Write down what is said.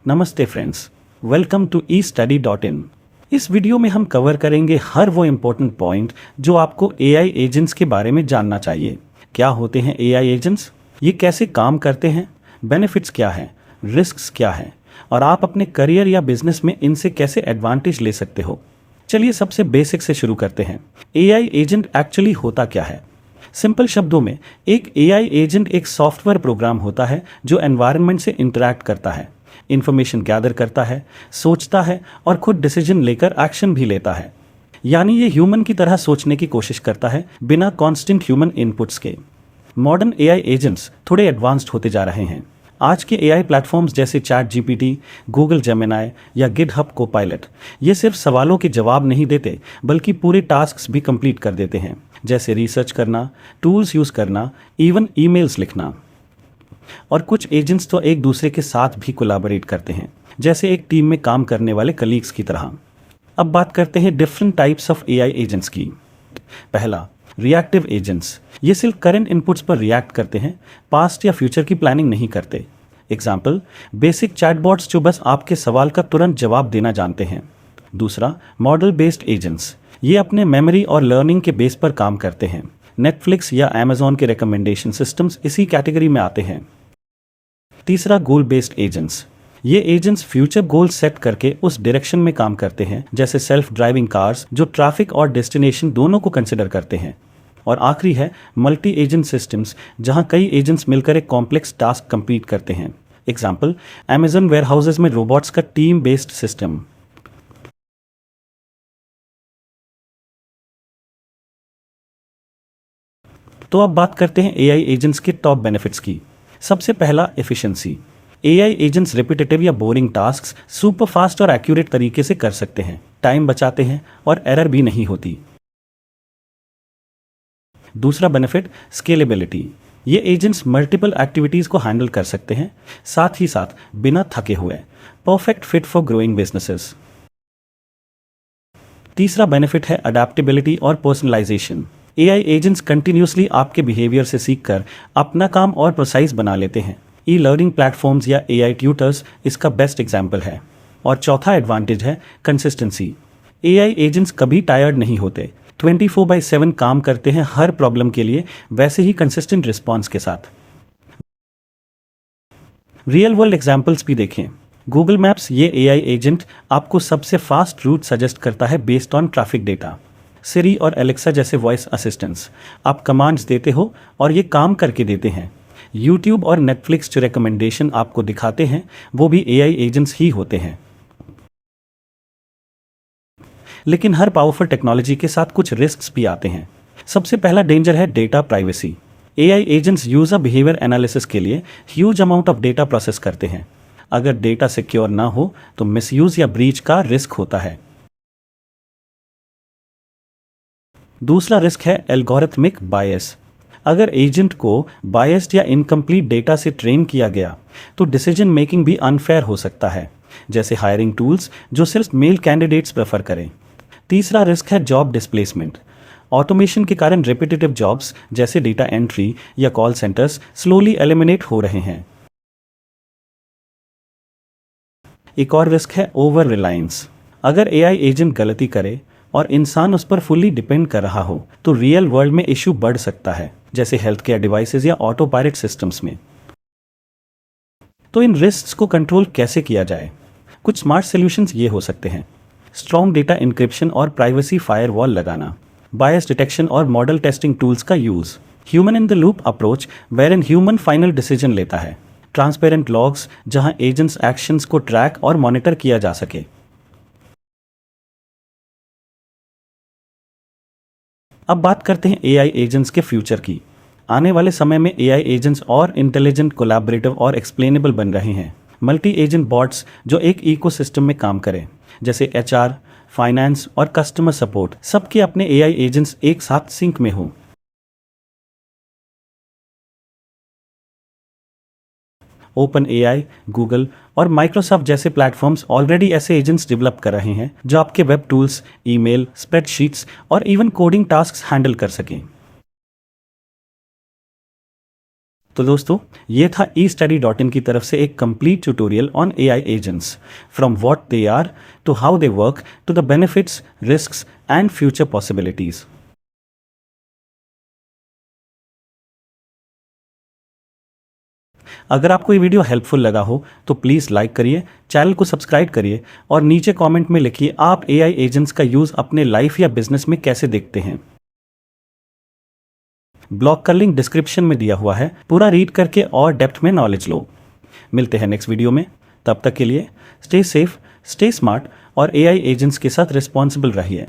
नमस्ते friends, welcome to eStudy.in। इस video में हम कवर करेंगे हर वो इम्पोर्टेंट पॉइंट जो आपको एआई एजेंट्स के बारे में जानना चाहिए। क्या होते हैं एआई एजेंट्स, ये कैसे काम करते हैं, बेनिफिट्स क्या हैं, रिस्क्स क्या हैं और आप अपने करियर या बिजनेस में इनसे कैसे एडवांटेज ले सकते हो। चलिए सबसे बेसिक से शुरू करते हैं। एआई एजेंट एक्चुअली होता क्या है? सिंपल शब्दों में एक एआई एजेंट एक सॉफ्टवेयर प्रोग्राम होता है जो एनवायरनमेंट से इंटरैक्ट करता है, इंफॉर्मेशन गैदर करता है, सोचता है और खुद डिसीजन लेकर एक्शन भी लेता है। यानी ये ह्यूमन की तरह सोचने की कोशिश करता है बिना कांस्टेंट ह्यूमन इनपुट्स के। मॉडर्न एआई एजेंट्स थोड़े एडवांस्ड होते जा रहे हैं। आज के एआई प्लेटफॉर्म्स जैसे चैट जीपीटी, गूगल जेमिनाई या गिटहब कोपायलट ये सिर्फ सवालों के जवाब नहीं देते बल्कि पूरे टास्क्स भी कंप्लीट कर देते हैं, जैसे रिसर्च करना, टूल्स यूज़ करना, इवन ईमेल्स लिखना। और कुछ एजेंट्स तो एक दूसरे के साथ भी कोलैबोरेट करते हैं, जैसे एक टीम में काम करने वाले कलीग्स की तरह। अब बात करते हैं different types of AI agents की। पहला, रिएक्टिव एजेंट्स। ये सिर्फ करंट इनपुट्स पर रिएक्ट करते हैं, पास्ट या फ्यूचर की प्लानिंग नहीं करते। एग्जाम्पल, बेसिक चैटबॉट्स जो बस आपके सवाल का तुरंत जवाब देना जानते हैं। दूसरा, मॉडल बेस्ड एजेंट्स। ये अपने मेमोरी और लर्निंग के बेस पर काम करते हैं। नेटफ्लिक्स या अमेजॉन के रिकमेंडेशन सिस्टम्स इसी कैटेगरी में आते हैं। तीसरा, गोल बेस्ड एजेंट्स। ये एजेंट्स फ्यूचर गोल सेट करके उस डायरेक्शन में काम करते हैं, जैसे सेल्फ ड्राइविंग कार्स जो ट्रैफिक और डेस्टिनेशन दोनों को कंसिडर करते हैं। और आखिरी है मल्टी एजेंट सिस्टम्स, जहां कई एजेंट्स मिलकर एक कॉम्प्लेक्स टास्क कंप्लीट करते हैं। एग्जाम्पल, अमेजन वेयरहाउसेज में रोबोट्स का टीम बेस्ड सिस्टम। तो अब बात करते हैं एआई एजेंट्स के टॉप बेनिफिट्स की। सबसे पहला, एफिशिएंसी। एआई एजेंट्स रिपीटेटिव या बोरिंग टास्क्स सुपर फास्ट और एक्यूरेट तरीके से कर सकते हैं, टाइम बचाते हैं और एरर भी नहीं होती। दूसरा बेनिफिट, स्केलेबिलिटी। ये एजेंट्स मल्टीपल एक्टिविटीज को हैंडल कर सकते हैं, साथ ही साथ बिना थके हुए। Perfect fit for growing businesses. तीसरा बेनिफिट है अडेप्टेबिलिटी और पर्सनलाइजेशन। एआई एजेंट्स कंटिन्यूसली आपके बिहेवियर से सीखकर अपना काम और प्रोसाइज बना लेते हैं। ई लर्निंग प्लेटफॉर्म्स या एआई ट्यूटर्स इसका बेस्ट एग्जाम्पल है। और चौथा एडवांटेज है कंसिस्टेंसी। एआई एजेंट्स कभी टायर्ड नहीं होते, 24/7 काम करते हैं हर प्रॉब्लम के लिए, वैसे ही कंसिस्टेंट रिस्पॉन्स के साथ। रियल वर्ल्ड एग्जाम्पल्स भी देखें। गूगल मैप्स ये एआई एजेंट आपको सबसे फास्ट रूट सजेस्ट करता है बेस्ड ऑन ट्रैफिक डेटा। सिरी और एलेक्सा जैसे वॉइस असिस्टेंट्स, आप कमांड्स देते हो और ये काम करके देते हैं। यूट्यूब और नेटफ्लिक्स जो रिकमेंडेशन आपको दिखाते हैं वो भी एआई एजेंट्स ही होते हैं। लेकिन हर पावरफुल टेक्नोलॉजी के साथ कुछ रिस्क्स भी आते हैं। सबसे पहला डेंजर है data privacy. AI agents user behaviour analysis के लिए huge amount of data process करते हैं। अगर डेटा सिक्योर ना हो तो मिसयूज या ब्रीच का रिस्क होता है। दूसरा रिस्क है एल्गोरिथमिक बायस। अगर एजेंट को बायस्ड या इनकम्प्लीट डेटा से ट्रेन किया गया तो डिसीजन मेकिंग भी अनफेयर हो सकता है, जैसे हायरिंग टूल्स जो सिर्फ मेल कैंडिडेट्स प्रेफर करें। तीसरा रिस्क है जॉब डिस्प्लेसमेंट। ऑटोमेशन के कारण रिपीटेटिव जॉब्स जैसे डेटा एंट्री या कॉल सेंटर्स स्लोली एलिमिनेट हो रहे हैं। एक और रिस्क है ओवर रिलायंस। अगर एआई एजेंट गलती करे और इंसान उस पर फुल्ली डिपेंड कर रहा हो तो रियल वर्ल्ड में इश्यू बढ़ सकता है, जैसे हेल्थ केयर डिवाइसेज या ऑटो पायलट सिस्टम्स में। तो इन रिस्क्स को कंट्रोल कैसे किया जाए? कुछ स्मार्ट सॉल्यूशंस ये हो सकते हैं। स्ट्रॉन्ग डेटा इंक्रिप्शन और प्राइवेसी फायरवॉल लगाना, बायस डिटेक्शन और मॉडल टेस्टिंग टूल्स का use, human in the loop approach where an human final decision लेता है, ट्रांसपेरेंट लॉग्स जहां एजेंट्स एक्शंस को ट्रैक और मॉनिटर किया जा सके। अब बात करते हैं एआई एजेंट्स के फ्यूचर की। आने वाले समय में एआई एजेंट्स और इंटेलिजेंट, कोलैबोरेटिव और एक्सप्लेनेबल बन रहे हैं। मल्टी एजेंट बॉट्स जो एक इकोसिस्टम में काम करें, जैसे एचआर, फाइनेंस और कस्टमर सपोर्ट, सबके अपने एआई एजेंट्स एक साथ सिंक में हों। ओपन एआई, गूगल और माइक्रोसॉफ्ट जैसे प्लेटफॉर्म्स ऑलरेडी ऐसे एजेंट्स डेवलप कर रहे हैं जो आपके वेब टूल्स, ईमेल, स्प्रेडशीट्स और इवन कोडिंग टास्क्स हैंडल कर सकें। तो दोस्तों, ये था estudy.in की तरफ से एक complete tutorial on AI agents, from what they are to how they work to the benefits, risks and future possibilities. अगर आपको ये वीडियो हेल्पफुल लगा हो तो प्लीज़ लाइक करिए, चैनल को सब्सक्राइब करिए और नीचे कमेंट में लिखिए आप AI एजेंट्स का यूज़ अपने लाइफ या बिजनेस में कैसे देखते हैं। ब्लॉग का लिंक डिस्क्रिप्शन में दिया हुआ है, पूरा रीड करके और डेप्थ में नॉलेज लो। मिलते हैं नेक्स्ट वीडियो में, तब तक के लिए स्टे सेफ, स्टे स्मार्ट और AI एजेंट्स के साथ रिस्पॉन्सिबल रहिए।